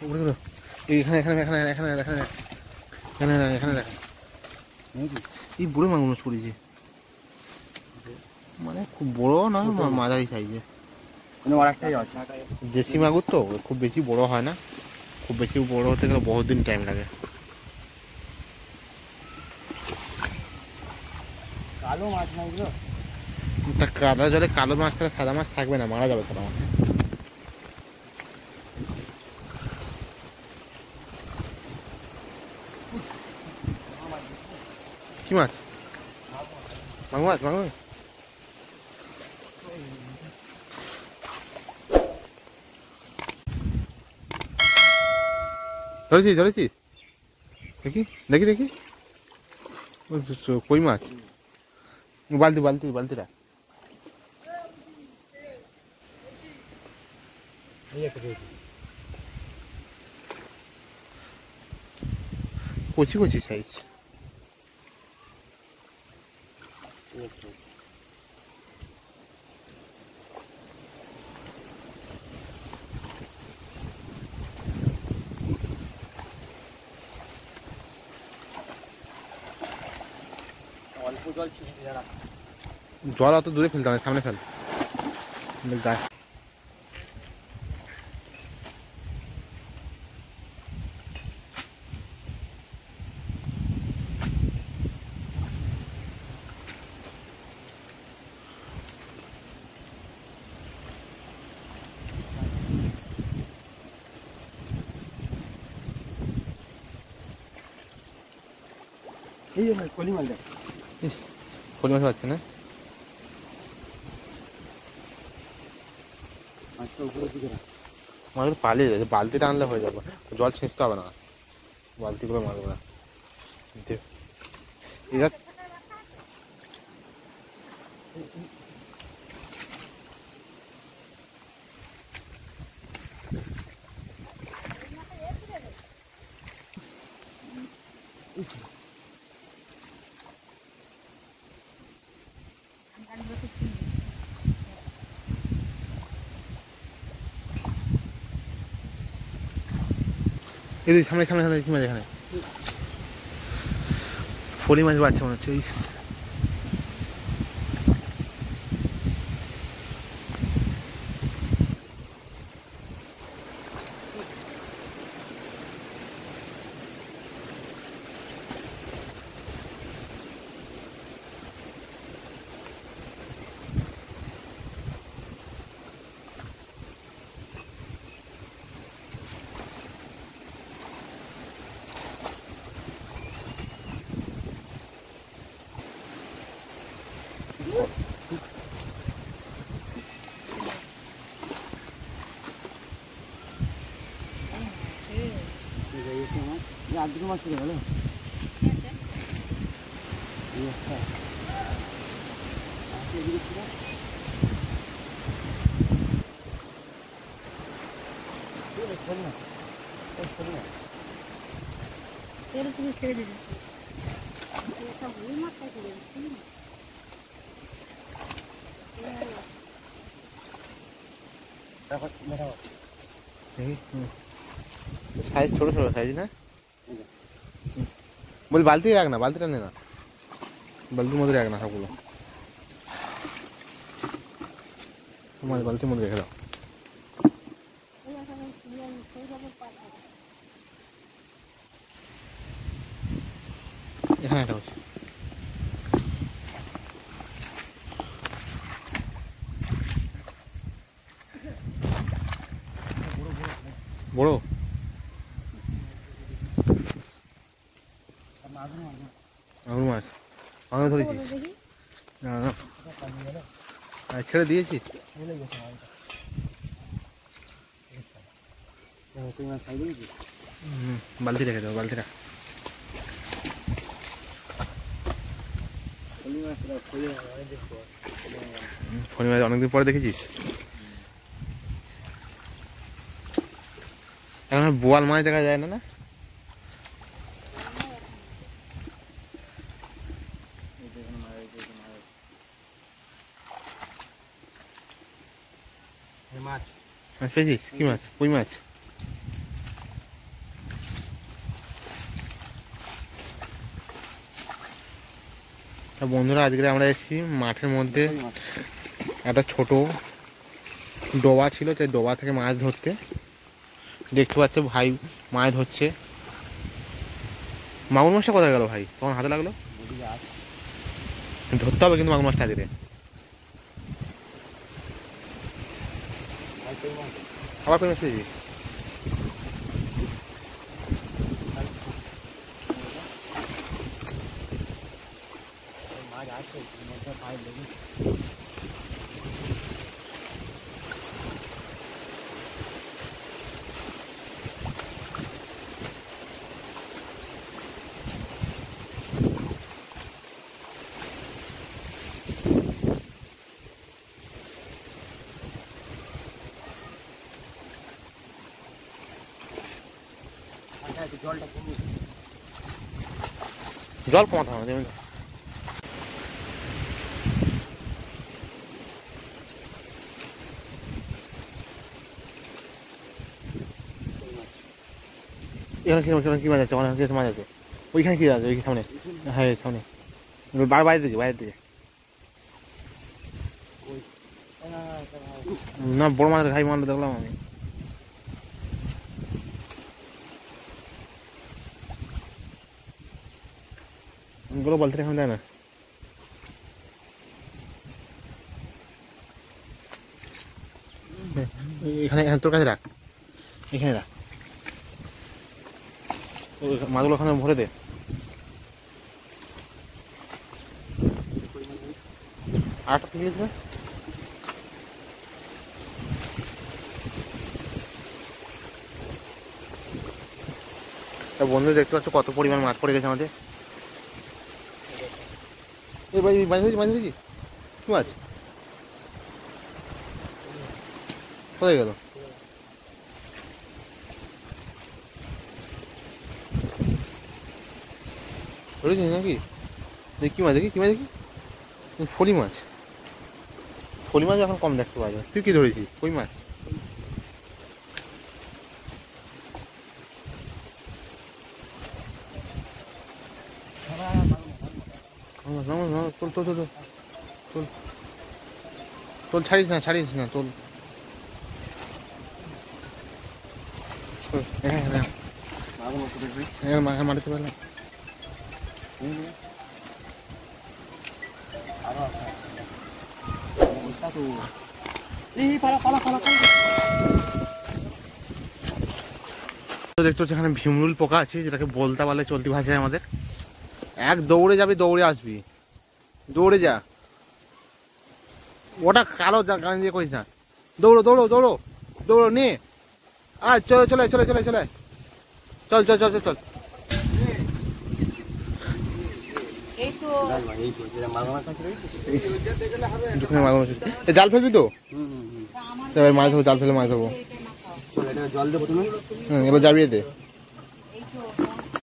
এখানে এখানে এখানে এখানে এখানে এখানে এখানে দেখ এই বুড়ো মাগুর পড়েছে মানে খুব বড় নয় মাঝারি সাইজে দেশি মাগুর তো খুব বেশি বড় হয় না খুব বেশি বড় হতে গেলে বহুত দিন টাইম লাগে কালো মাছ না এগুলো তা কাদা জলে কালো মাছ থাকলে সাদা মাছ থাকবে না মারা যাবে সাদা মাছ কি মাছ মাগুর মাছ মাগুর ধরেছিস ধরেছিস দেখি দেখি দেখি কই মাছ বালতি বালতি বালতিটা কচি কচি সাইজ অল্প জল ছিঁড়ে যারা জল অত দূরে ফেলতে হবে সামনে ফেল গাছ এই যে কলি মাছ দেখ কলি মাছ পাচ্ছে না মাছটা উপরের দিকে রাখ মাছ পালিয়ে যাচ্ছে বালতিটা আনলে হয়ে যাবে জল ছিঁচতে হবে না বালতি করে মারবে না এটা এই সামনে সামনে সামনে কি মাছ এখানে ফলি মাছ বাচ্চা মনে হচ্ছে আর দুটো মাছ ছিল ভালো তুমি ছেড়ে দিবি একটা ভুল মাত্রা ছেড়ে দিচ্ছি সাইজ ছোট ছোট সাইজ না বল বালতি রাখ না বালতিটা নে না বালতির মধ্যে রাখ না সবগুলো তোমার বালতির মধ্যে রেখে দাও এখানে একটা হচ্ছে বড় মাগুর মাছ মাগুর ধরেছিস না না ছেড়ে দিয়েছি বালতি রেখে দাও বালতিটা ফোন মাছ অনেকদিন পরে দেখেছিস এখন বোয়াল মাছ দেখা যায় না না মাছ পেয়েছিস কি মাছ কই মাছ তা বন্ধুরা আজকে আমরা এসেছি মাঠের মধ্যে। একটা ছোট ডোবা ছিল, সেই ডোবা থেকে মাছ ধরতে। দেখতে পাচ্ছ ভাই মাছ ধরছে। মাগুর মাছটা কোথায় গেল ভাই? তখন হাতে লাগলো। ধরতে হবে কিন্তু মাগুর মাছটা আজকে। আবার কই মাছ পেয়েছিস? মাছ আছে মধ্যে পাই লেগে জলটা কমে জল কমাতে হবে যেমন। এখানে কি মাছ আছে? অনেক মাছ আছে। ওইখানে কি আছে? ওই সামনে, হ্যাঁ সামনে বাইরের দিকে, বাইরের দিকে না, বড় মাছ ঘাই মাছ দেখলাম আমি। গুলো বলতে এখন দেয় না। এখানে তোর কাছে রাখ, এখানে রাখ মাছগুলো, ওখানে ভরে দে। আরেকটা ঠিক আছে। বন্ধু দেখতে পাচ্ছ কত পরিমাণ মাছ পড়ে গেছে আমাদের। এই ভাই মাছ ধরেছি কি মাছ? কোথায় গেল? ধরেছিস নাকি? কি মাছ দেখি, কি মাছ দেখি? ফলি মাছ। ফলি মাছ এখন কম দেখতে পাওয়া যায়। তুই কি ধরেছিস? কই মাছ? তোল ছাড়িস না তোল। মাটিতে পারলাম। দেখতে হচ্ছে এখানে ভিমরুল পোকা আছে, যেটাকে বলতে পারলে চলতি ভাষায় আমাদের। এক দৌড়ে যাবি, দৌড়ে আসবি, দৌড়ে যা। ওটা কালো গান দিয়ে করিস না। দৌড়ো দৌড়ো দৌড়ো দৌড়ো নিয়ে আর চলে চলে চলে চলে চলে চল চল চল চল চল। জাল ফেলবি তো? এবার মাছ ধরবো, জাল ফেলে মাছ ধরবো। জল দেবো তুমি। এবার যাবি এতে।